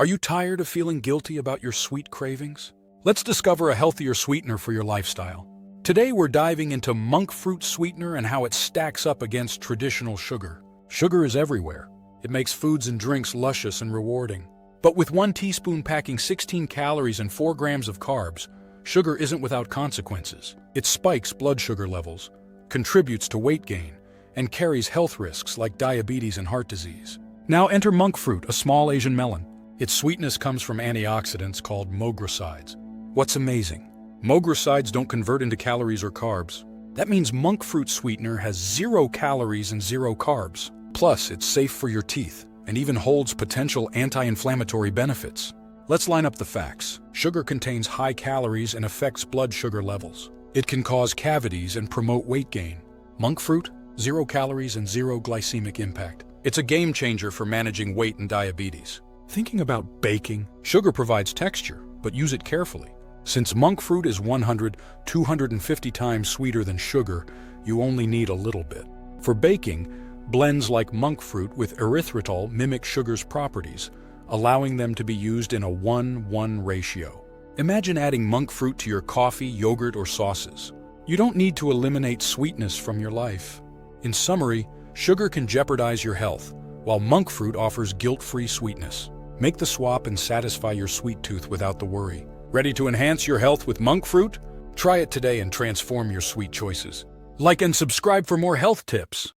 Are you tired of feeling guilty about your sweet cravings? Let's discover a healthier sweetener for your lifestyle. Today we're diving into monk fruit sweetener and how it stacks up against traditional sugar. Sugar is everywhere. It makes foods and drinks luscious and rewarding. But with 1 teaspoon packing 16 calories and 4 grams of carbs, sugar isn't without consequences. It spikes blood sugar levels, contributes to weight gain, and carries health risks like diabetes and heart disease. Now enter monk fruit, a small Asian melon. Its sweetness comes from antioxidants called moghrosides. What's amazing? Moghrosides don't convert into calories or carbs. That means monk fruit sweetener has 0 calories and 0 carbs. Plus, it's safe for your teeth and even holds potential anti-inflammatory benefits. Let's line up the facts. Sugar contains high calories and affects blood sugar levels. It can cause cavities and promote weight gain. Monk fruit, 0 calories and 0 glycemic impact. It's a game changer for managing weight and diabetes. Thinking about baking? Sugar provides texture, but use it carefully. Since monk fruit is 250 times sweeter than sugar, you only need a little bit. For baking, blends like monk fruit with erythritol mimic sugar's properties, allowing them to be used in a 1:1 ratio. Imagine adding monk fruit to your coffee, yogurt, or sauces. You don't need to eliminate sweetness from your life. In summary, sugar can jeopardize your health, while monk fruit offers guilt-free sweetness. Make the swap and satisfy your sweet tooth without the worry. Ready to enhance your health with monk fruit? Try it today and transform your sweet choices. Like and subscribe for more health tips.